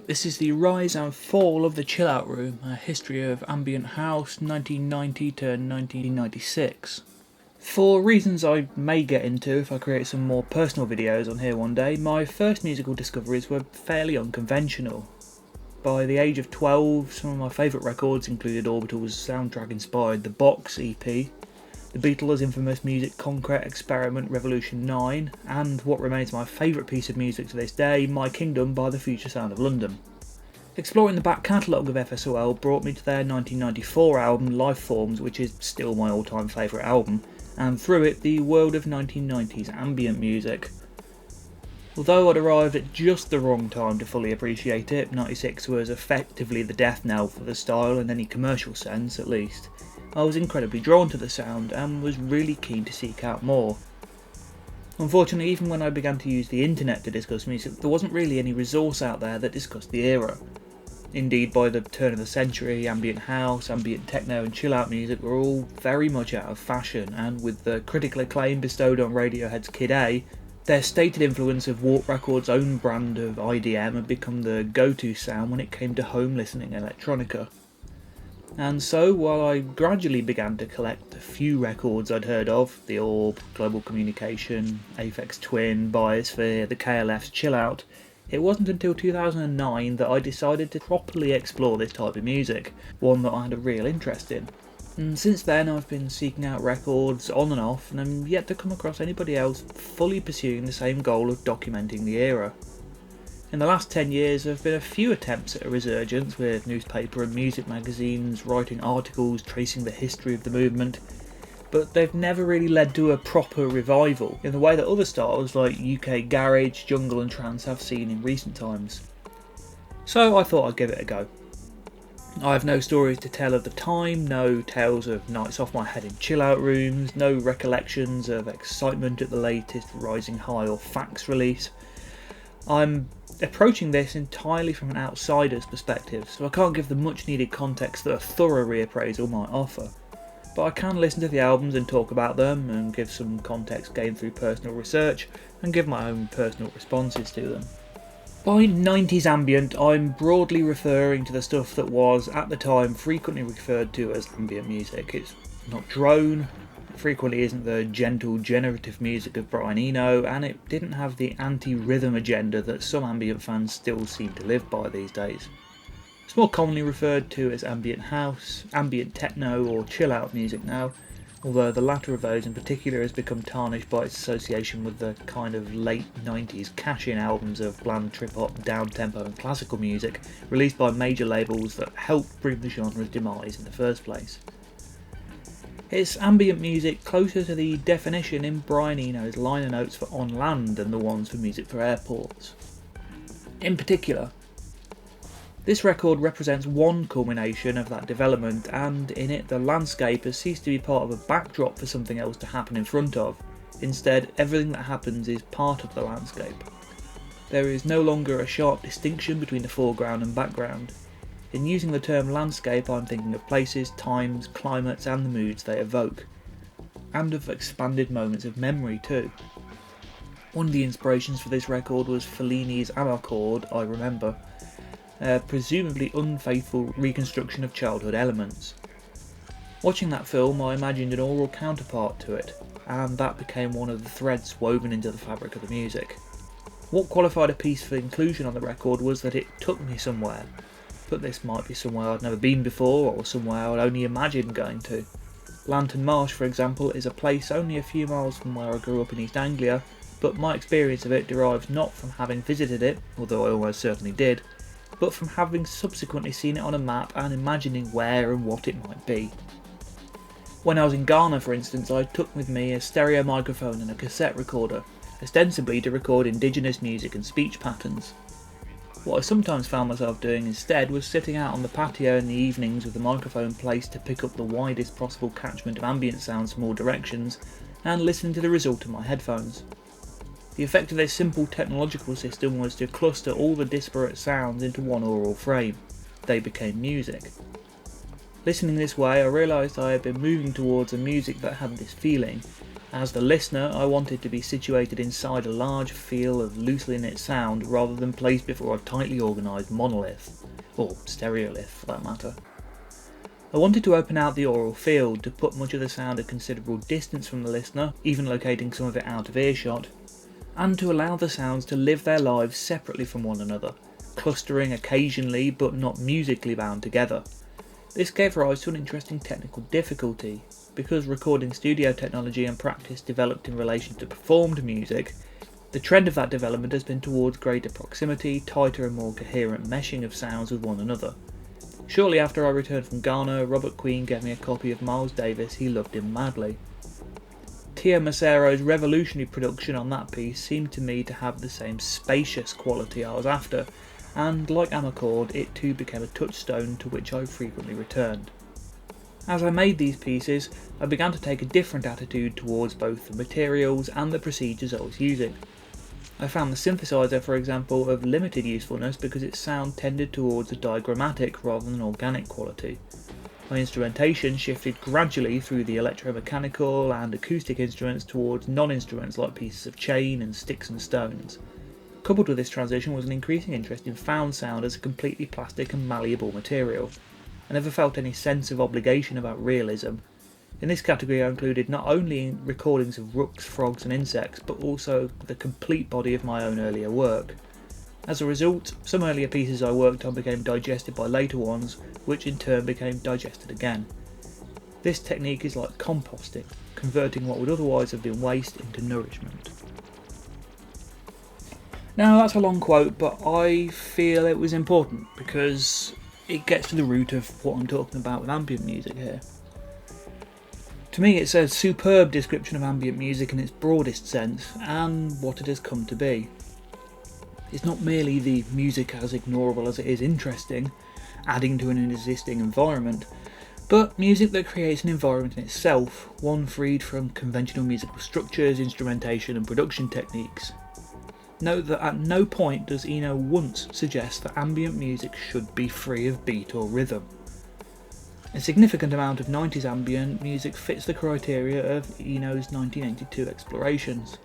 This is the rise and fall of the Chill Out Room, a history of ambient house 1990 to 1996. For reasons I may get into if I create some more personal videos on here one day, my first musical discoveries were fairly unconventional. By the age of 12, some of my favourite records included Orbital's soundtrack-inspired The Box EP, the Beatles' infamous music Concrete Experiment Revolution 9, and what remains my favourite piece of music to this day, My Kingdom by the Future Sound of London. Exploring the back catalogue of FSOL brought me to their 1994 album Lifeforms, which is still my all-time favourite album, and through it the world of 1990s ambient music. Although I'd arrived at just the wrong time to fully appreciate it, 96 was effectively the death knell for the style in any commercial sense at least. I was incredibly drawn to the sound and was really keen to seek out more. Unfortunately, even when I began to use the internet to discuss music, there wasn't really any resource out there that discussed the era. Indeed, by the turn of the century, ambient house, ambient techno and chill out music were all very much out of fashion, and with the critical acclaim bestowed on Radiohead's Kid A, their stated influence of Warp Records' own brand of IDM had become the go-to sound when it came to home listening electronica. And so, while I gradually began to collect the few records I'd heard of, the Orb, Global Communication, Aphex Twin, Biosphere, the KLF's Chill Out, it wasn't until 2009 that I decided to properly explore this type of music, one that I had a real interest in. And since then I've been seeking out records on and off, and I'm yet to come across anybody else fully pursuing the same goal of documenting the era. In the last 10 years there have been a few attempts at a resurgence, with newspaper and music magazines writing articles tracing the history of the movement, but they've never really led to a proper revival, in the way that other styles like UK garage, jungle and trance have seen in recent times. So I thought I'd give it a go. I have no stories to tell of the time, no tales of nights off my head in chill out rooms, no recollections of excitement at the latest Rising High or Fax release. I'm approaching this entirely from an outsider's perspective, so I can't give the much needed context that a thorough reappraisal might offer. But I can listen to the albums and talk about them, and give some context gained through personal research, and give my own personal responses to them. By 90s ambient, I'm broadly referring to the stuff that was, at the time, frequently referred to as ambient music. It's not drone, it frequently isn't the gentle, generative music of Brian Eno, and it didn't have the anti-rhythm agenda that some ambient fans still seem to live by these days. It's more commonly referred to as ambient house, ambient techno or chill-out music now, although the latter of those in particular has become tarnished by its association with the kind of late 90s cash-in albums of bland trip-hop, down-tempo and classical music released by major labels that helped bring the genre's demise in the first place. It's ambient music closer to the definition in Brian Eno's liner notes for On Land than the ones for Music for Airports. In particular, this record represents one culmination of that development, and in it the landscape has ceased to be part of a backdrop for something else to happen in front of. Instead, everything that happens is part of the landscape. There is no longer a sharp distinction between the foreground and background. In using the term landscape, I'm thinking of places, times, climates and the moods they evoke, and of expanded moments of memory too. One of the inspirations for this record was Fellini's Amarcord, I Remember, a presumably unfaithful reconstruction of childhood elements. Watching that film, I imagined an oral counterpart to it, and that became one of the threads woven into the fabric of the music. What qualified a piece for inclusion on the record was that it took me somewhere, but this might be somewhere I'd never been before, or somewhere I'd only imagined going to. Lantern Marsh, for example, is a place only a few miles from where I grew up in East Anglia, but my experience of it derives not from having visited it, although I almost certainly did, but from having subsequently seen it on a map and imagining where and what it might be. When I was in Ghana, for instance, I took with me a stereo microphone and a cassette recorder, ostensibly to record indigenous music and speech patterns. What I sometimes found myself doing instead was sitting out on the patio in the evenings with the microphone placed to pick up the widest possible catchment of ambient sounds from all directions, and listening to the result of my headphones. The effect of this simple technological system was to cluster all the disparate sounds into one aural frame. They became music. Listening this way, I realised I had been moving towards a music that had this feeling, As the listener, I wanted to be situated inside a large field of loosely knit sound rather than placed before a tightly organised monolith, or stereolith for that matter. I wanted to open out the aural field, to put much of the sound a considerable distance from the listener, even locating some of it out of earshot, and to allow the sounds to live their lives separately from one another, clustering occasionally but not musically bound together. This gave rise to an interesting technical difficulty. Because recording studio technology and practice developed in relation to performed music, the trend of that development has been towards greater proximity, tighter and more coherent meshing of sounds with one another. Shortly after I returned from Ghana, Robert Queen gave me a copy of Miles Davis' He Loved Him Madly. Tia Macero's revolutionary production on that piece seemed to me to have the same spacious quality I was after, and like Amarcord, it too became a touchstone to which I frequently returned. As I made these pieces, I began to take a different attitude towards both the materials and the procedures I was using. I found the synthesizer, for example, of limited usefulness because its sound tended towards a diagrammatic rather than organic quality. My instrumentation shifted gradually through the electromechanical and acoustic instruments towards non-instruments like pieces of chain and sticks and stones. Coupled with this transition was an increasing interest in found sound as a completely plastic and malleable material. I never felt any sense of obligation about realism. In this category I included not only recordings of rooks, frogs and insects, but also the complete body of my own earlier work. As a result, some earlier pieces I worked on became digested by later ones, which in turn became digested again. This technique is like composting, converting what would otherwise have been waste into nourishment. Now that's a long quote, but I feel it was important because it gets to the root of what I'm talking about with ambient music here. To me, it's a superb description of ambient music in its broadest sense, and what it has come to be. It's not merely the music as ignorable as it is interesting, adding to an existing environment, but music that creates an environment in itself, one freed from conventional musical structures, instrumentation and production techniques. Note that at no point does Eno once suggest that ambient music should be free of beat or rhythm. A significant amount of 90s ambient music fits the criteria of Eno's 1982 explorations.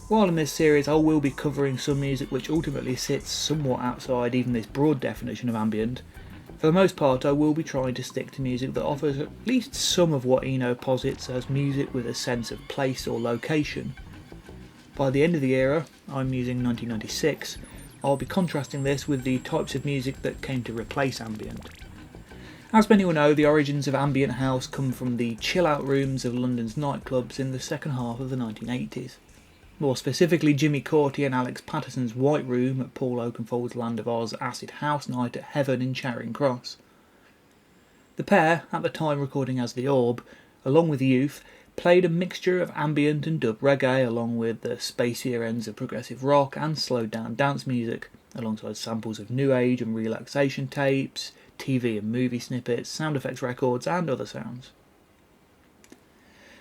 While in this series I will be covering some music which ultimately sits somewhat outside even this broad definition of ambient, for the most part I will be trying to stick to music that offers at least some of what Eno posits as music with a sense of place or location. By the end of the era, I'm using 1996, I'll be contrasting this with the types of music that came to replace ambient. As many will know, the origins of ambient house come from the chill-out rooms of London's nightclubs in the second half of the 1980s. More specifically, Jimmy Corty and Alex Patterson's White Room at Paul Oakenfold's Land of Oz Acid House Night at Heaven in Charing Cross. The pair, at the time recording as The Orb, along with Youth, played a mixture of ambient and dub reggae along with the spacier ends of progressive rock and slowed down dance music, alongside samples of new age and relaxation tapes, TV and movie snippets, sound effects records and other sounds.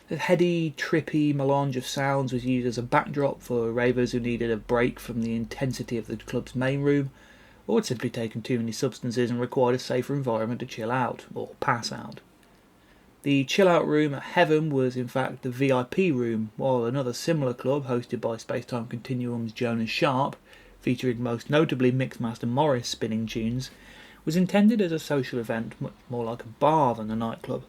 The heady, trippy melange of sounds was used as a backdrop for ravers who needed a break from the intensity of the club's main room, or had simply taken too many substances and required a safer environment to chill out, or pass out. The chill-out room at Heaven was in fact the VIP room, while another similar club, hosted by Spacetime Continuum's Jonas Sharp, featuring most notably Mixmaster Morris spinning tunes, was intended as a social event, much more like a bar than a nightclub.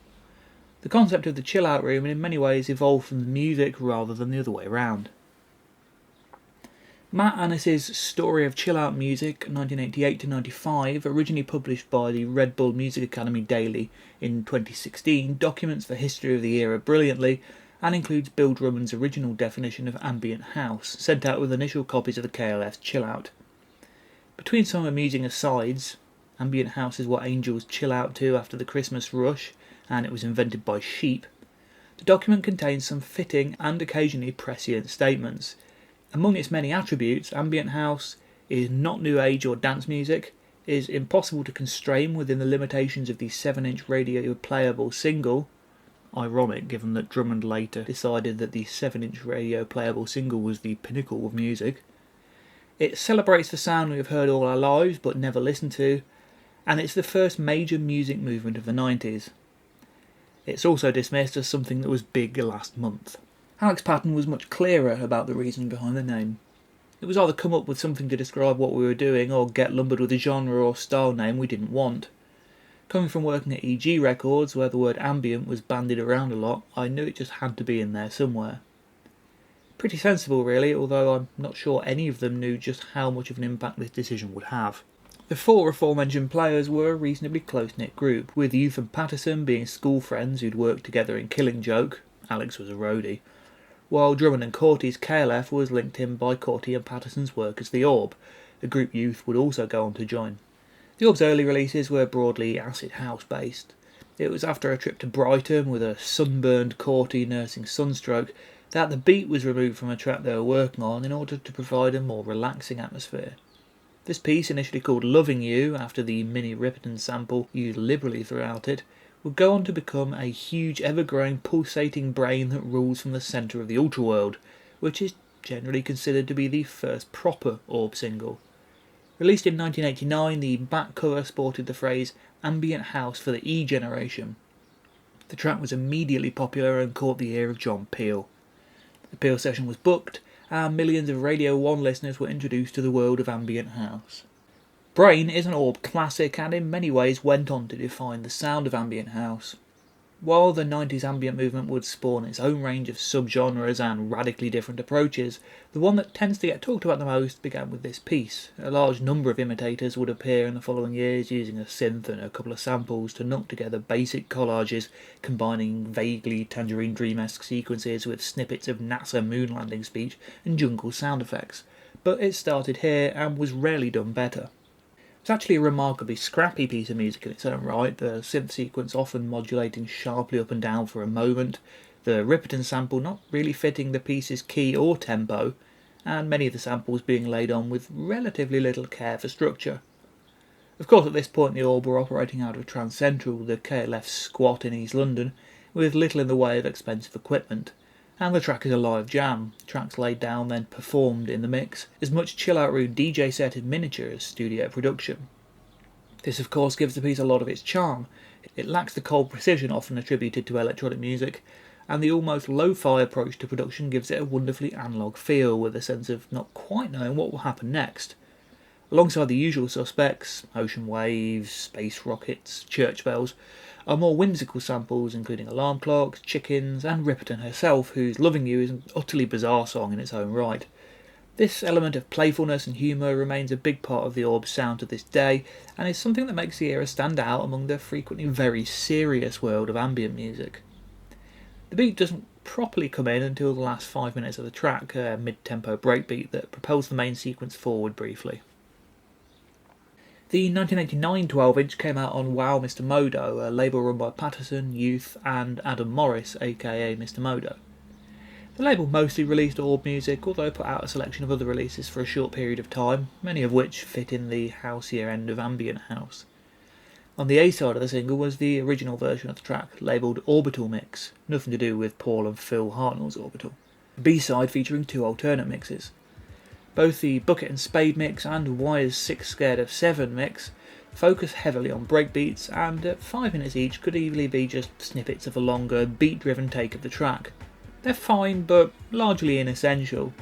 The concept of the chill-out room in many ways evolved from the music rather than the other way around. Matt Annis's Story of Chill-Out Music, 1988-95, originally published by the Red Bull Music Academy Daily in 2016, documents the history of the era brilliantly and includes Bill Drummond's original definition of ambient house, sent out with initial copies of the KLF's Chill-Out. Between some amusing asides, ambient house is what angels chill out to after the Christmas rush, and it was invented by sheep, the document contains some fitting and occasionally prescient statements. Among its many attributes, ambient house is not new age or dance music, is impossible to constrain within the limitations of the 7-inch radio playable single, ironic given that Drummond later decided that the 7-inch radio playable single was the pinnacle of music. It celebrates the sound we have heard all our lives but never listened to, and it's the first major music movement of the 90s. It's also dismissed as something that was big last month. Alex Patton was much clearer about the reason behind the name. It was either come up with something to describe what we were doing or get lumbered with a genre or style name we didn't want. Coming from working at EG Records, where the word ambient was bandied around a lot, I knew it just had to be in there somewhere. Pretty sensible really, although I'm not sure any of them knew just how much of an impact this decision would have. The four aforementioned players were a reasonably close-knit group, with Youth and Patterson being school friends who'd worked together in Killing Joke. Alex was a roadie, while Drummond and Corty's KLF was linked in by Corty and Patterson's work as the Orb. The group Youth would also go on to join. The Orb's early releases were broadly acid house based. It was after a trip to Brighton with a sunburned Corty nursing sunstroke that the beat was removed from a track they were working on in order to provide a more relaxing atmosphere. This piece, initially called Loving You, after the mini Ripperton sample used liberally throughout it, would go on to become a huge ever-growing pulsating brain that rules from the centre of the Ultraworld, which is generally considered to be the first proper Orb single. Released in 1989, the back cover sported the phrase Ambient House for the E generation. The track was immediately popular and caught the ear of John Peel. The Peel session was booked, and millions of Radio 1 listeners were introduced to the world of ambient house. Brain is an Orb classic and in many ways went on to define the sound of ambient house. While the 90s ambient movement would spawn its own range of subgenres and radically different approaches, the one that tends to get talked about the most began with this piece. A large number of imitators would appear in the following years using a synth and a couple of samples to knock together basic collages combining vaguely Tangerine Dream-esque sequences with snippets of NASA moon landing speech and jungle sound effects. But it started here and was rarely done better. It's actually a remarkably scrappy piece of music in its own right, the synth sequence often modulating sharply up and down for a moment, the Ripperton sample not really fitting the piece's key or tempo, and many of the samples being laid on with relatively little care for structure. Of course at this point the Orb were operating out of Trans Central, the KLF squat in East London, with little in the way of expensive equipment. And the track is a live jam, tracks laid down then performed in the mix, as much chill-out room DJ set in miniature as studio production. This of course gives the piece a lot of its charm. It lacks the cold precision often attributed to electronic music, and the almost lo-fi approach to production gives it a wonderfully analogue feel, with a sense of not quite knowing what will happen next. Alongside the usual suspects, ocean waves, space rockets, church bells, are more whimsical samples including alarm clocks, chickens, and Ripperton herself, whose Loving You is an utterly bizarre song in its own right. This element of playfulness and humour remains a big part of the Orb's sound to this day, and is something that makes the era stand out among the frequently very serious world of ambient music. The beat doesn't properly come in until the last 5 minutes of the track, a mid-tempo breakbeat that propels the main sequence forward briefly. The 1989 12-inch came out on Wow Mr Modo, a label run by Patterson, Youth and Adam Morris, aka Mr Modo. The label mostly released Orb music, although put out a selection of other releases for a short period of time, many of which fit in the houseier end of ambient house. On the A side of the single was the original version of the track, labelled Orbital Mix, nothing to do with Paul and Phil Hartnell's Orbital. The B side featuring two alternate mixes. Both the Bucket and Spade mix and Wire's 6 Scared of 7 mix focus heavily on breakbeats, and at 5 minutes each could easily be just snippets of a longer, beat-driven take of the track. They're fine, but largely inessential.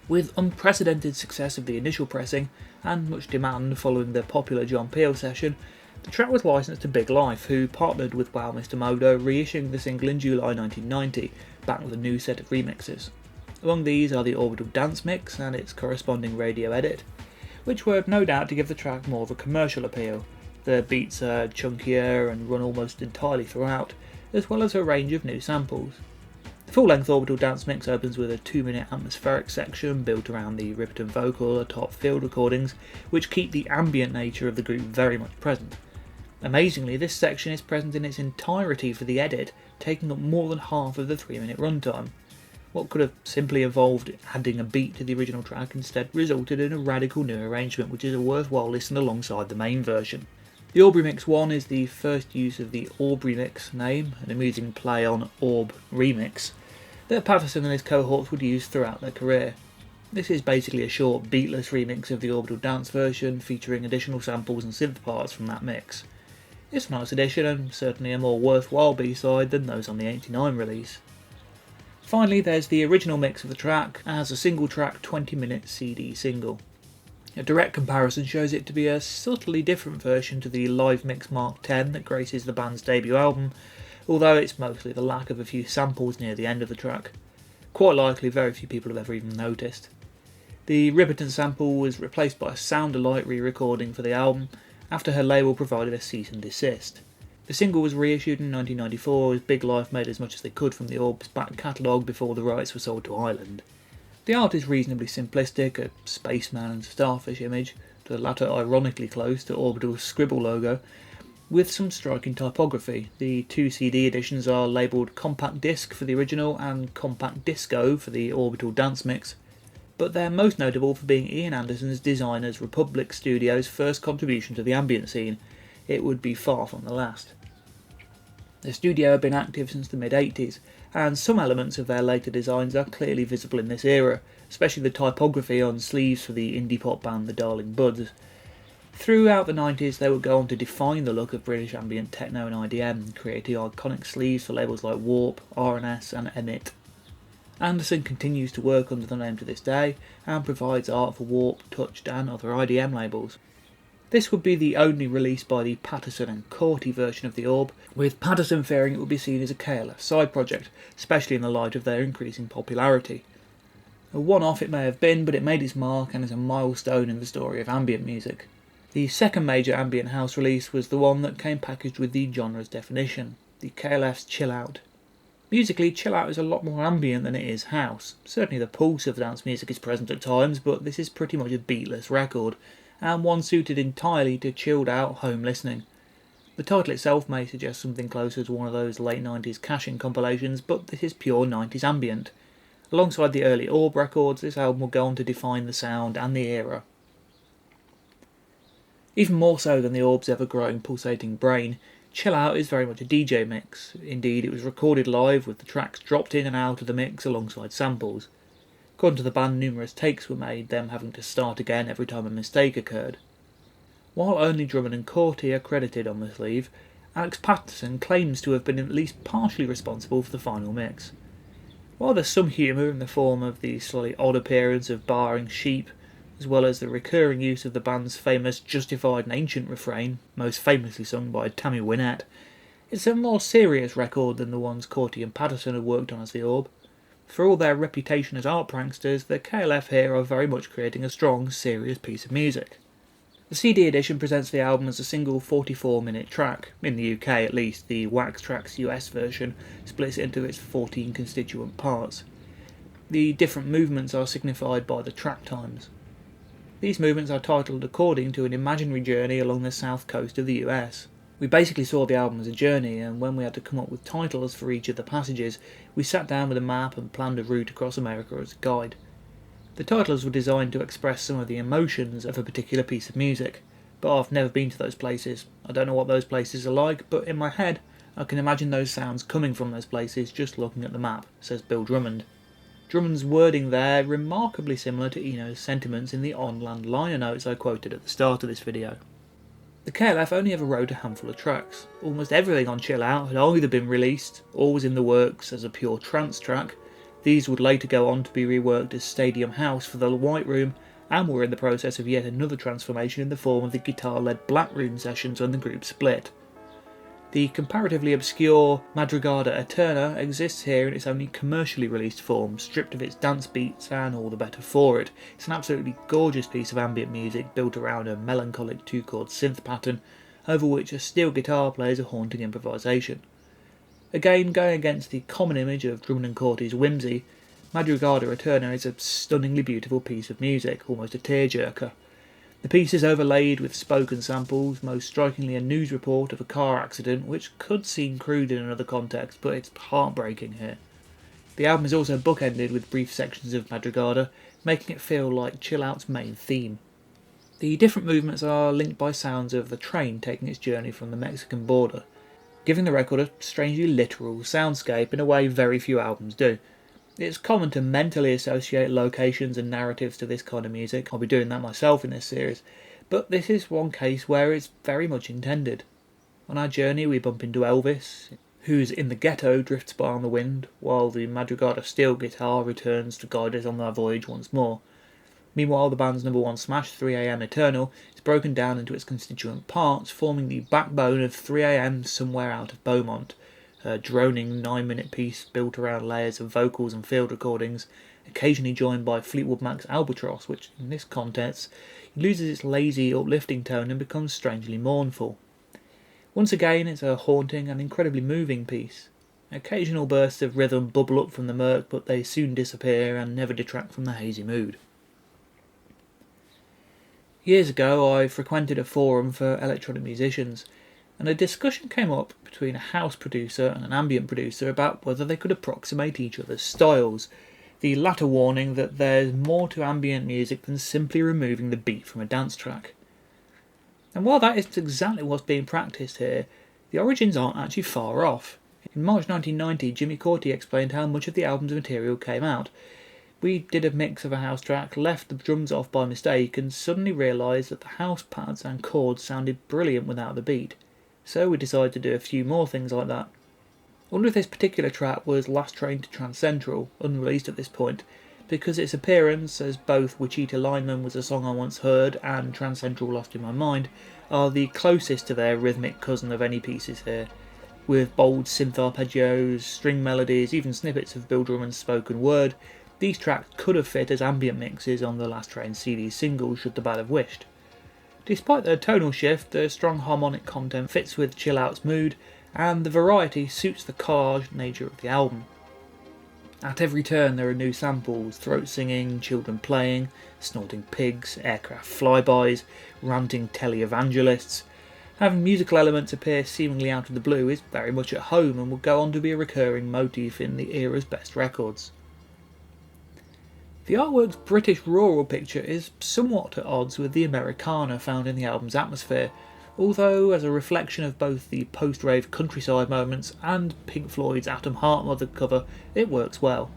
With unprecedented success of the initial pressing, and much demand following the popular John Peel session, the track was licensed to Big Life, who partnered with Wow Mr Modo, reissuing the single in July 1990, back with a new set of remixes. Among these are the Orbital Dance Mix and its corresponding radio edit, which were no doubt to give the track more of a commercial appeal. The beats are chunkier and run almost entirely throughout, as well as a range of new samples. The full-length Orbital Dance Mix opens with a 2-minute atmospheric section built around the Ripperton vocal atop field recordings, which keep the ambient nature of the group very much present. Amazingly, this section is present in its entirety for the edit, taking up more than half of the 3-minute runtime. What could have simply involved adding a beat to the original track instead resulted in a radical new arrangement, which is a worthwhile listen alongside the main version. The Orb Remix 1 is the first use of the Orb Remix name, an amusing play on Orb Remix, that Patterson and his cohorts would use throughout their career. This is basically a short, beatless remix of the Orbital Dance version, featuring additional samples and synth parts from that mix. It's a nice addition, and certainly a more worthwhile B-side than those on the '89 release. Finally, there's the original mix of the track as a single track 20-minute CD single. A direct comparison shows it to be a subtly different version to the live mix Mark X that graces the band's debut album, although it's mostly the lack of a few samples near the end of the track. Quite likely very few people have ever even noticed. The Ripperton sample was replaced by a Sound-alike re-recording for the album after her label provided a cease and desist. The single was reissued in 1994 as Big Life made as much as they could from the Orb's back catalogue before the rights were sold to Ireland. The art is reasonably simplistic, a spaceman and starfish image, the latter ironically close to Orbital's Scribble logo, with some striking typography. The two CD editions are labelled Compact Disc for the original and Compact Disco for the Orbital dance mix, but they're most notable for being Ian Anderson's Designers Republic Studios' first contribution to the ambient scene. It would be far from the last. The studio had been active since the mid-80s, and some elements of their later designs are clearly visible in this era, especially the typography on sleeves for the indie pop band The Darling Buds. Throughout the 90s they would go on to define the look of British ambient techno and IDM, creating iconic sleeves for labels like Warp, RNS and Emit. Anderson continues to work under the name to this day, and provides art for Warp, Touched and other IDM labels. This would be the only release by the Patterson and Corti version of the Orb, with Patterson fearing it would be seen as a KLF side project, especially in the light of their increasing popularity. A one-off it may have been, but it made its mark and is a milestone in the story of ambient music. The second major ambient house release was the one that came packaged with the genre's definition, the KLF's Chill Out. Musically, Chill Out is a lot more ambient than it is house. Certainly the pulse of dance music is present at times, but this is pretty much a beatless record, and one suited entirely to chilled out home listening. The title itself may suggest something closer to one of those late 90s cash-in compilations, but this is pure 90s ambient. Alongside the early Orb records, this album will go on to define the sound and the era. Even more so than the Orb's ever-growing Pulsating Brain, Chill Out is very much a DJ mix. Indeed, it was recorded live with the tracks dropped in and out of the mix alongside samples. According to the band, numerous takes were made, them having to start again every time a mistake occurred. While only Drummond and Corti are credited on the sleeve, Alex Patterson claims to have been at least partially responsible for the final mix. While there's some humour in the form of the slightly odd appearance of barring sheep, as well as the recurring use of the band's famous Justified and Ancient refrain, most famously sung by Tammy Wynette, it's a more serious record than the ones Corti and Patterson had worked on as the Orb. For all their reputation as art pranksters, the KLF here are very much creating a strong, serious piece of music. The CD edition presents the album as a single 44-minute track. In the UK at least, the Wax Trax US version splits it into its 14 constituent parts. The different movements are signified by the track times. These movements are titled according to an imaginary journey along the south coast of the US. We basically saw the album as a journey, and when we had to come up with titles for each of the passages, we sat down with a map and planned a route across America as a guide. The titles were designed to express some of the emotions of a particular piece of music, but I've never been to those places. I don't know what those places are like, but in my head I can imagine those sounds coming from those places just looking at the map, says Bill Drummond. Drummond's wording there remarkably similar to Eno's sentiments in the on-land liner notes I quoted at the start of this video. The KLF only ever wrote a handful of tracks. Almost everything on Chill Out had either been released or was in the works as a pure trance track. These would later go on to be reworked as Stadium House for the White Room, and were in the process of yet another transformation in the form of the guitar-led Black Room sessions when the group split. The comparatively obscure Madrugada Eterna exists here in its only commercially released form, stripped of its dance beats and all the better for it. It's an absolutely gorgeous piece of ambient music built around a melancholic two-chord synth pattern, over which a steel guitar plays a haunting improvisation. Again, going against the common image of Drummond and Corti's whimsy, Madrugada Eterna is a stunningly beautiful piece of music, almost a tearjerker. The piece is overlaid with spoken samples, most strikingly a news report of a car accident, which could seem crude in another context, but it's heartbreaking here. The album is also bookended with brief sections of Madrugada, making it feel like Chill Out's main theme. The different movements are linked by sounds of the train taking its journey from the Mexican border, giving the record a strangely literal soundscape in a way very few albums do. It's common to mentally associate locations and narratives to this kind of music. I'll be doing that myself in this series, but this is one case where it's very much intended. On our journey we bump into Elvis, Who's in the Ghetto drifts by on the wind, while the Madrigada steel guitar returns to guide us on our voyage once more. Meanwhile, the band's number one smash, 3am Eternal, is broken down into its constituent parts, forming the backbone of 3am Somewhere Out of Beaumont, a droning 9-minute piece built around layers of vocals and field recordings, occasionally joined by Fleetwood Mac's Albatross, which, in this context, loses its lazy, uplifting tone and becomes strangely mournful. Once again, it's a haunting and incredibly moving piece. Occasional bursts of rhythm bubble up from the murk, but they soon disappear and never detract from the hazy mood. Years ago, I frequented a forum for electronic musicians, and a discussion came up between a house producer and an ambient producer about whether they could approximate each other's styles, the latter warning that there's more to ambient music than simply removing the beat from a dance track. And while that is exactly what's being practiced here, the origins aren't actually far off. In March 1990, Jimmy Cauty explained how much of the album's material came out. We did a mix of a house track, left the drums off by mistake, and suddenly realised that the house pads and chords sounded brilliant without the beat. So we decided to do a few more things like that. Under this particular track was Last Train to Transcentral, unreleased at this point, because its appearance, as both Wichita Lineman was a song I once heard and Transcentral Lost in My Mind, are the closest to their rhythmic cousin of any pieces here, with bold synth arpeggios, string melodies, even snippets of Bill Drummond's spoken word. These tracks could have fit as ambient mixes on the Last Train CD single should the band have wished. Despite the tonal shift, the strong harmonic content fits with Chill Out's mood, and the variety suits the collage nature of the album. At every turn there are new samples, throat singing, children playing, snorting pigs, aircraft flybys, ranting televangelists. Having musical elements appear seemingly out of the blue is very much at home and will go on to be a recurring motif in the era's best records. The artwork's British rural picture is somewhat at odds with the Americana found in the album's atmosphere, although as a reflection of both the post-rave countryside moments and Pink Floyd's Atom Heart Mother cover, it works well.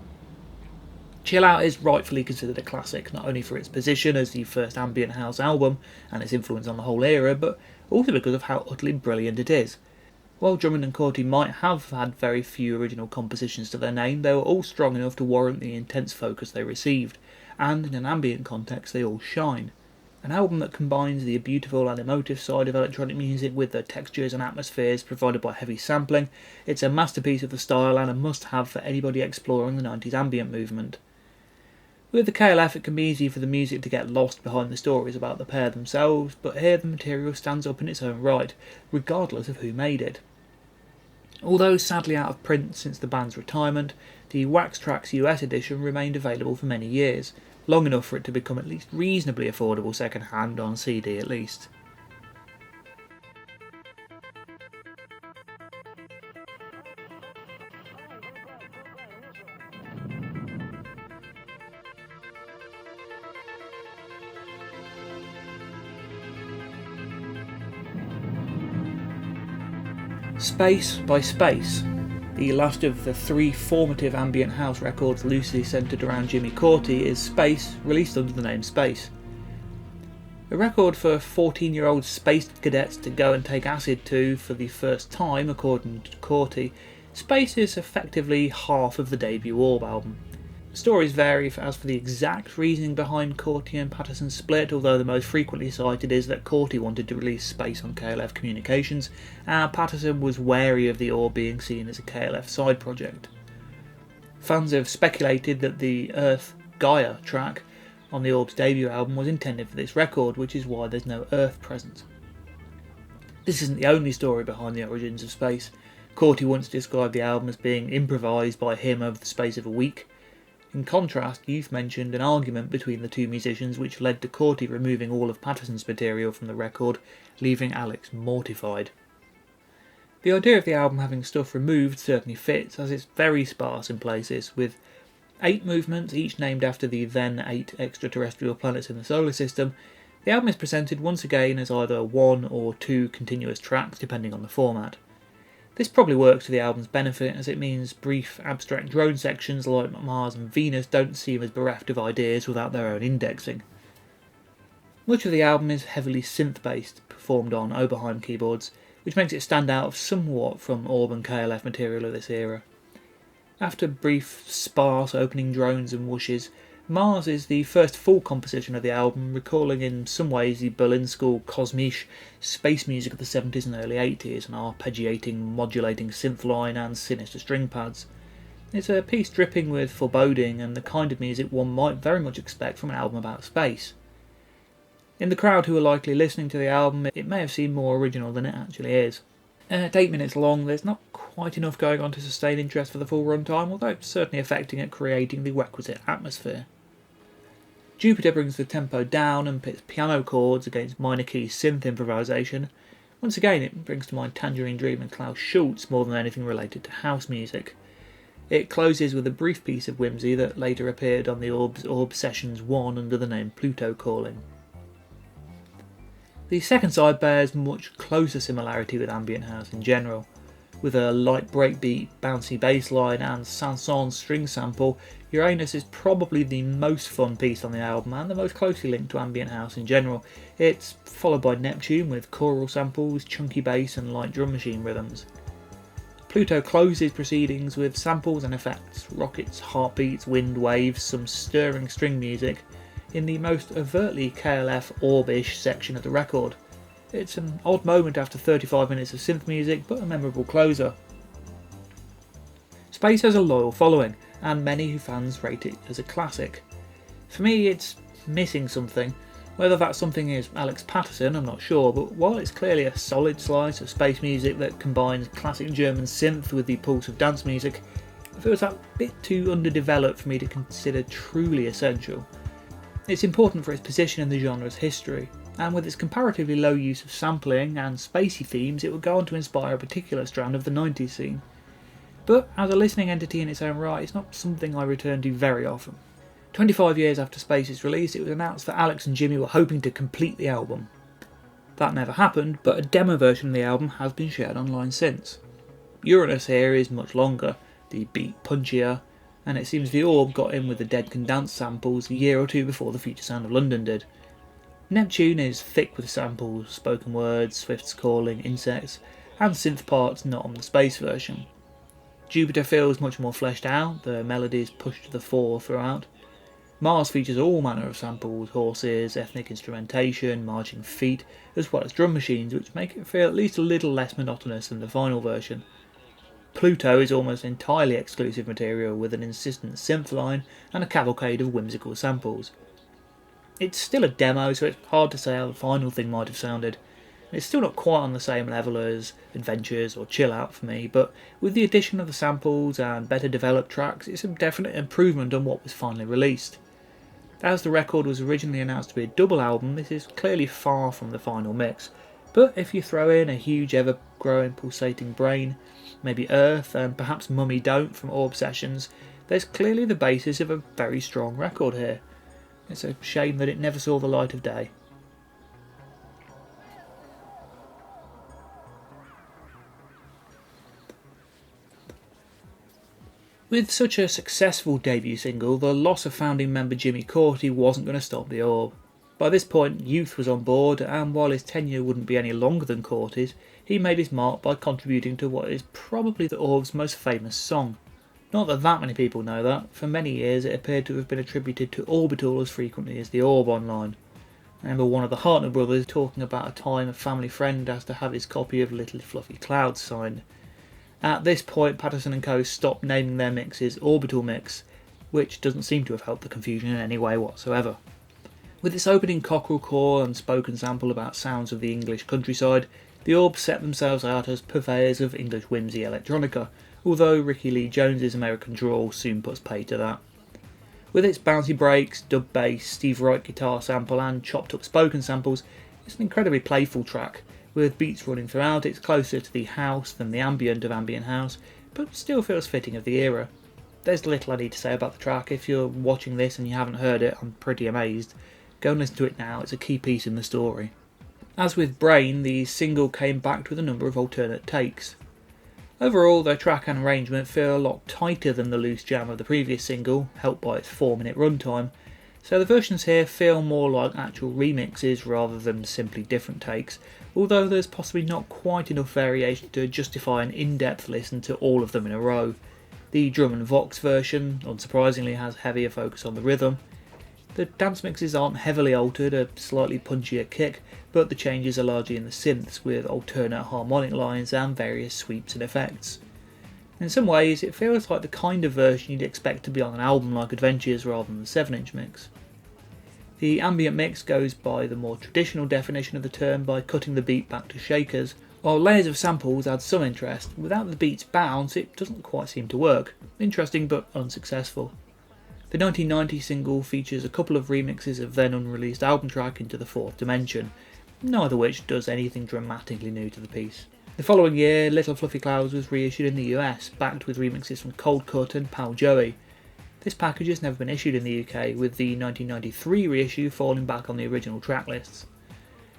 Chill Out is rightfully considered a classic, not only for its position as the first ambient house album and its influence on the whole era, but also because of how utterly brilliant it is. While Drummond and Cauty might have had very few original compositions to their name, they were all strong enough to warrant the intense focus they received, and in an ambient context they all shine. An album that combines the beautiful and emotive side of electronic music with the textures and atmospheres provided by heavy sampling, it's a masterpiece of the style and a must-have for anybody exploring the 90s ambient movement. With the KLF it can be easy for the music to get lost behind the stories about the pair themselves, but here the material stands up in its own right, regardless of who made it. Although sadly out of print since the band's retirement, the Wax Trax US edition remained available for many years, long enough for it to become at least reasonably affordable second hand on CD at least. Space by Space, the last of the three formative ambient house records loosely centred around Jimmy Cauty, is Space, released under the name Space. A record for 14-year-old space cadets to go and take acid to for the first time, according to Cauty. Space is effectively half of the debut Orb album. Stories vary as for the exact reasoning behind Cauty and Patterson's split, although the most frequently cited is that Cauty wanted to release Space on KLF Communications, and Patterson was wary of the Orb being seen as a KLF side project. Fans have speculated that the Earth Gaia track on the Orb's debut album was intended for this record, which is why there's no Earth present. This isn't the only story behind the origins of Space. Cauty once described the album as being improvised by him over the space of a week. In contrast, Youth mentioned an argument between the two musicians which led to Cauty removing all of Patterson's material from the record, leaving Alex mortified. The idea of the album having stuff removed certainly fits, as it's very sparse in places, with 8 movements, each named after the then 8 extraterrestrial planets in the solar system. The album is presented once again as either 1 or 2 continuous tracks, depending on the format. This probably works to the album's benefit, as it means brief, abstract drone sections like Mars and Venus don't seem as bereft of ideas without their own indexing. Much of the album is heavily synth-based, performed on Oberheim keyboards, which makes it stand out somewhat from Orb and KLF material of this era. After brief, sparse opening drones and whooshes, Mars is the first full composition of the album, recalling in some ways the Berlin School cosmiche space music of the 70s and early 80s, an arpeggiating, modulating synth line and sinister string pads. It's a piece dripping with foreboding and the kind of music one might very much expect from an album about space. In the crowd who are likely listening to the album, it may have seemed more original than it actually is. At 8 minutes long, there's not quite enough going on to sustain interest for the full runtime, although it's certainly effecting at creating the requisite atmosphere. Jupiter brings the tempo down and pits piano chords against minor key synth improvisation. Once again, it brings to mind Tangerine Dream and Klaus Schulze more than anything related to house music. It closes with a brief piece of whimsy that later appeared on the Orb Sessions 1 under the name Pluto Calling. The second side bears much closer similarity with ambient house in general. With a light breakbeat, bouncy bass line and Sanson string sample, Uranus is probably the most fun piece on the album and the most closely linked to ambient house in general. It's followed by Neptune with choral samples, chunky bass and light drum machine rhythms. Pluto closes proceedings with samples and effects, rockets, heartbeats, wind waves, some stirring string music, in the most overtly KLF Orbish section of the record. It's an odd moment after 35 minutes of synth music, but a memorable closer. Space has a loyal following, and many fans rate it as a classic. For me, it's missing something. Whether that something is Alex Patterson, I'm not sure, but while it's clearly a solid slice of space music that combines classic German synth with the pulse of dance music, it feels that bit too underdeveloped for me to consider truly essential. It's important for its position in the genre's history, and with its comparatively low use of sampling and spacey themes, it would go on to inspire a particular strand of the 90s scene. But as a listening entity in its own right, it's not something I return to very often. 25 years after Space's release, it was announced that Alex and Jimmy were hoping to complete the album. That never happened, but a demo version of the album has been shared online since. Uranus here is much longer, the beat punchier, and it seems the Orb got in with the Dead Can Dance samples a year or two before the Future Sound of London did. Neptune is thick with samples, spoken words, swifts calling, insects, and synth parts not on the space version. Jupiter feels much more fleshed out, the melodies pushed to the fore throughout. Mars features all manner of samples, horses, ethnic instrumentation, marching feet, as well as drum machines, which make it feel at least a little less monotonous than the final version. Pluto is almost entirely exclusive material with an insistent synth line and a cavalcade of whimsical samples. It's still a demo, so it's hard to say how the final thing might have sounded. It's still not quite on the same level as Adventures or Chill Out for me, but with the addition of the samples and better developed tracks, it's a definite improvement on what was finally released. As the record was originally announced to be a double album, this is clearly far from the final mix, but if you throw in a huge ever-growing pulsating brain, maybe Earth, and perhaps Mummy Don't from Orb Sessions, there's clearly the basis of a very strong record here. It's a shame that it never saw the light of day. With such a successful debut single, the loss of founding member Jimmy Corti wasn't going to stop the Orb. By this point, Youth was on board, and while his tenure wouldn't be any longer than Corti's, he made his mark by contributing to what is probably the Orb's most famous song. Not that many people know that. For many years it appeared to have been attributed to Orbital as frequently as the Orb online. I remember one of the Hartner brothers talking about a time a family friend asked to have his copy of Little Fluffy Clouds signed. At this point, Patterson & Co. stopped naming their mixes Orbital Mix, which doesn't seem to have helped the confusion in any way whatsoever. With its opening cockerel call and spoken sample about sounds of the English countryside, the Orb set themselves out as purveyors of English whimsy electronica, although Ricky Lee Jones's American drawl soon puts pay to that. With its bouncy breaks, dub bass, Steve Wright guitar sample and chopped up spoken samples, it's an incredibly playful track. With beats running throughout, it's closer to the house than the ambient of ambient house, but still feels fitting of the era. There's little I need to say about the track. If you're watching this and you haven't heard it, I'm pretty amazed. Go and listen to it now, it's a key piece in the story. As with Brain, the single came backed with a number of alternate takes. Overall, the track and arrangement feel a lot tighter than the loose jam of the previous single, helped by its 4-minute runtime, so the versions here feel more like actual remixes rather than simply different takes, although there's possibly not quite enough variation to justify an in-depth listen to all of them in a row. The drum and vox version, unsurprisingly, has heavier focus on the rhythm. The dance mixes aren't heavily altered, a slightly punchier kick, but the changes are largely in the synths, with alternate harmonic lines and various sweeps and effects. In some ways, it feels like the kind of version you'd expect to be on an album like Adventures rather than the 7-inch mix. The ambient mix goes by the more traditional definition of the term by cutting the beat back to shakers, while layers of samples add some interest. Without the beat's bounce, it doesn't quite seem to work. Interesting but unsuccessful. The 1990 single features a couple of remixes of then unreleased album track Into the Fourth Dimension, neither which does anything dramatically new to the piece. The following year, Little Fluffy Clouds was reissued in the US, backed with remixes from Cold Cut and Pal Joey. This package has never been issued in the UK, with the 1993 reissue falling back on the original track lists.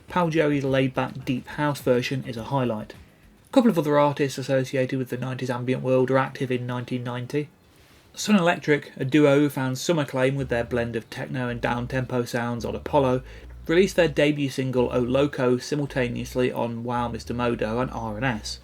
Pal Joey's laid-back deep house version is a highlight. A couple of other artists associated with the 90s ambient world are active in 1990. Sun Electric, a duo who found some acclaim with their blend of techno and down-tempo sounds on Apollo, released their debut single O Loco simultaneously on Wow Mr Modo and R&S.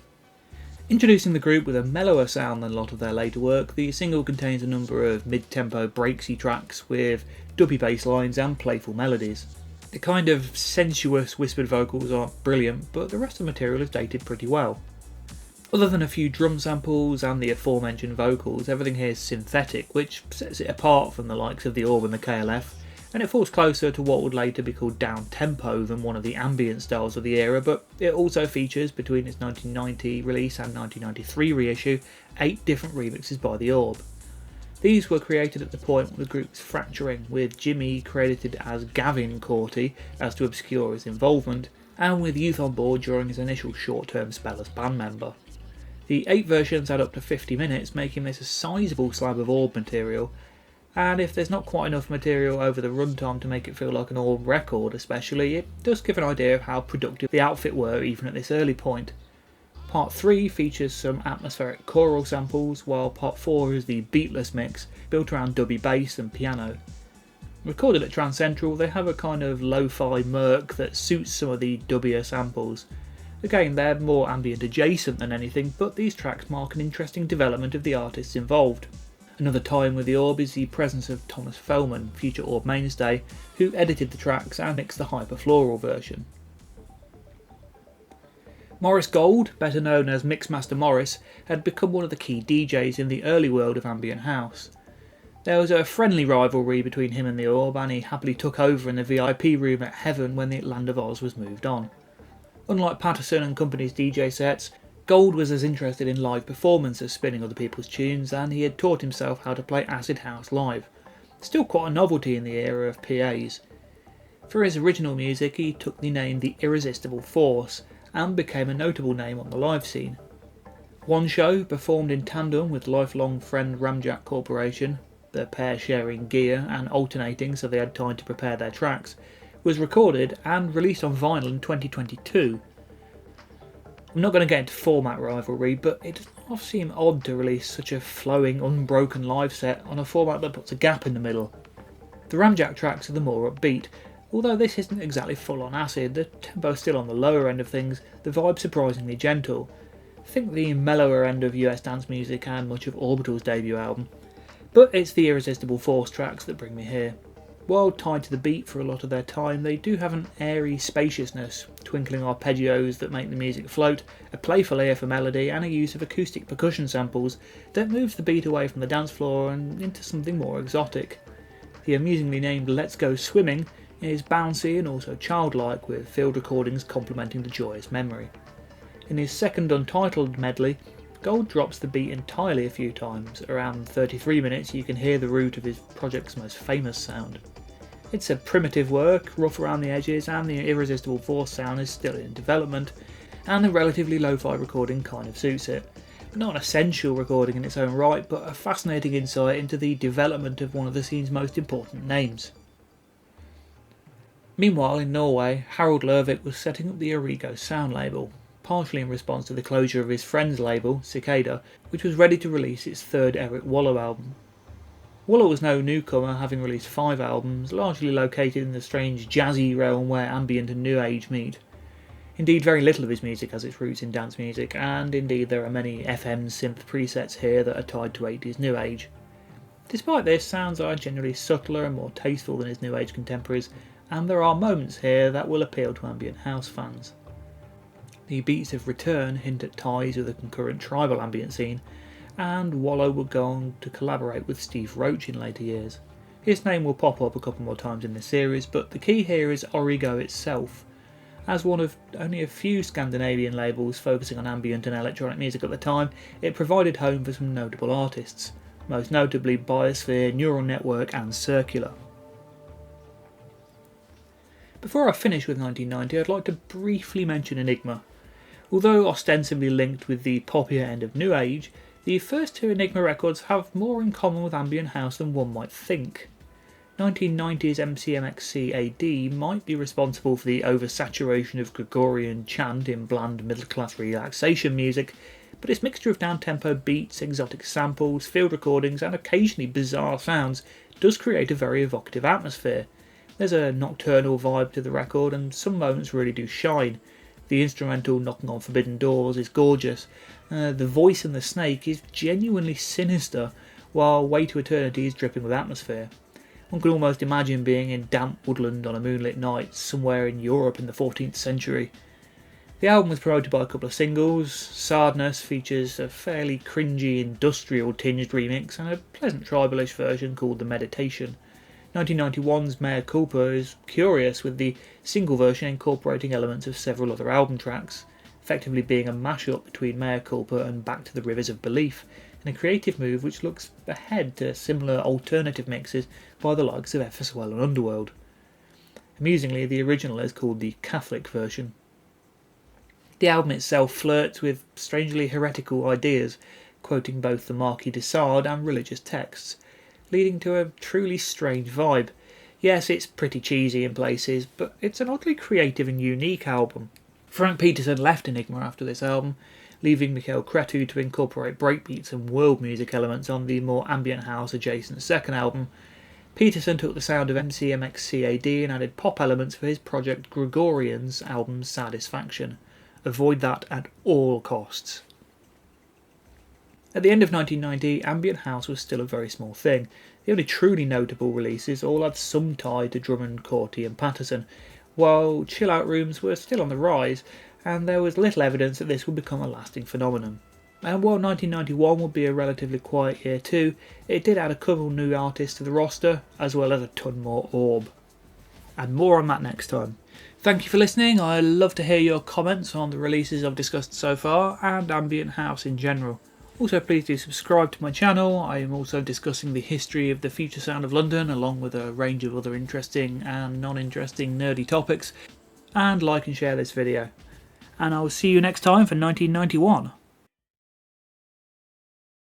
Introducing the group with a mellower sound than a lot of their later work, the single contains a number of mid-tempo breaksy tracks with dubby bass lines and playful melodies. The kind of sensuous whispered vocals aren't brilliant, but the rest of the material is dated pretty well. Other than a few drum samples and the aforementioned vocals, everything here is synthetic, which sets it apart from the likes of the Orb and the KLF, and it falls closer to what would later be called down-tempo than one of the ambient styles of the era, but it also features, between its 1990 release and 1993 reissue, 8 different remixes by the Orb. These were created at the point when the group was fracturing, with Jimmy credited as Gavin Corty as to obscure his involvement, and with Youth on board during his initial short-term spell as band member. The 8 versions add up to 50 minutes, making this a sizable slab of Orb material, and if there's not quite enough material over the runtime to make it feel like an Orb record especially, it does give an idea of how productive the outfit were even at this early point. Part 3 features some atmospheric choral samples, while Part 4 is the beatless mix, built around dubby bass and piano. Recorded at Trans Central, they have a kind of lo-fi murk that suits some of the dubbier samples. Again, they're more ambient adjacent than anything, but these tracks mark an interesting development of the artists involved. Another tie-in with the Orb is the presence of Thomas Fellman, future Orb mainstay, who edited the tracks and mixed the hyperfloral version. Morris Gold, better known as Mixmaster Morris, had become one of the key DJs in the early world of ambient house. There was a friendly rivalry between him and the Orb, and he happily took over in the VIP room at Heaven when the Land of Oz was moved on. Unlike Patterson and Company's DJ sets, Gold was as interested in live performance as spinning other people's tunes, and he had taught himself how to play acid house live. Still quite a novelty in the era of PAs. For his original music, he took the name The Irresistible Force, and became a notable name on the live scene. One show, performed in tandem with lifelong friend Ramjac Corporation, the pair sharing gear and alternating so they had time to prepare their tracks, was recorded and released on vinyl in 2022. I'm not going to get into format rivalry, but it does not seem odd to release such a flowing, unbroken live set on a format that puts a gap in the middle. The Ramjac tracks are the more upbeat. Although this isn't exactly full on acid, the tempo's still on the lower end of things, the vibe's surprisingly gentle. Think the mellower end of US dance music and much of Orbital's debut album. But it's the Irresistible Force tracks that bring me here. While tied to the beat for a lot of their time, they do have an airy spaciousness, twinkling arpeggios that make the music float, a playful ear for melody, and a use of acoustic percussion samples that moves the beat away from the dance floor and into something more exotic. The amusingly named Let's Go Swimming is bouncy and also childlike, with field recordings complementing the joyous memory. In his second Untitled medley, Gold drops the beat entirely a few times. Around 33 minutes you can hear the root of his project's most famous sound. It's a primitive work, rough around the edges, and the Irresistible Force sound is still in development, and the relatively lo-fi recording kind of suits it. Not an essential recording in its own right, but a fascinating insight into the development of one of the scene's most important names. Meanwhile, in Norway, Harald Lervik was setting up the Origo sound label, partially in response to the closure of his friend's label, Cicada, which was ready to release its third Erik Wollo album. Wollo was no newcomer, having released 5 albums, largely located in the strange jazzy realm where ambient and new age meet. Indeed, very little of his music has its roots in dance music, and indeed there are many FM synth presets here that are tied to 80s New Age. Despite this, sounds are generally subtler and more tasteful than his New Age contemporaries, and there are moments here that will appeal to ambient house fans. The beats of Return hint at ties with the concurrent tribal ambient scene, and Wollo would go on to collaborate with Steve Roach in later years. His name will pop up a couple more times in this series, but the key here is Origo itself. As one of only a few Scandinavian labels focusing on ambient and electronic music at the time, it provided home for some notable artists, most notably Biosphere, Neural Network and Circular. Before I finish with 1990, I'd like to briefly mention Enigma. Although ostensibly linked with the poppier end of New Age, the first two Enigma records have more in common with ambient house than one might think. 1990's MCMXCAD might be responsible for the oversaturation of Gregorian chant in bland middle-class relaxation music, but its mixture of down-tempo beats, exotic samples, field recordings and occasionally bizarre sounds does create a very evocative atmosphere. There's a nocturnal vibe to the record and some moments really do shine. The instrumental Knocking on Forbidden Doors is gorgeous. The voice in the snake is genuinely sinister, while Way to Eternity is dripping with atmosphere. One can almost imagine being in damp woodland on a moonlit night somewhere in Europe in the 14th century. The album was promoted by a couple of singles. Sadeness features a fairly cringy industrial tinged remix and a pleasant tribalish version called The Meditation. 1991's Mea Culpa is curious, with the single version incorporating elements of several other album tracks, effectively being a mashup between Mea Culpa and Back to the Rivers of Belief, in a creative move which looks ahead to similar alternative mixes by the likes of FSOL and Underworld. Amusingly, the original is called the Catholic version. The album itself flirts with strangely heretical ideas, quoting both the Marquis de Sade and religious texts, leading to a truly strange vibe. Yes, it's pretty cheesy in places, but it's an oddly creative and unique album. Frank Peterson left Enigma after this album, leaving Mikael Cretu to incorporate breakbeats and world music elements on the more ambient house adjacent second album. Peterson took the sound of MCMXCAD and added pop elements for his project Gregorian's album Satisfaction. Avoid that at all costs. At the end of 1990, ambient house was still a very small thing. The only truly notable releases all had some tie to Drummond, Corti and Patterson, while chill-out rooms were still on the rise, and there was little evidence that this would become a lasting phenomenon. And while 1991 would be a relatively quiet year too, it did add a couple new artists to the roster, as well as a ton more orb. And more on that next time. Thank you for listening. I love to hear your comments on the releases I've discussed so far, and ambient house in general. Also, please do subscribe to my channel. I am also discussing the history of the future sound of London, along with a range of other interesting and non-interesting nerdy topics. And like and share this video. And I will see you next time for 1991.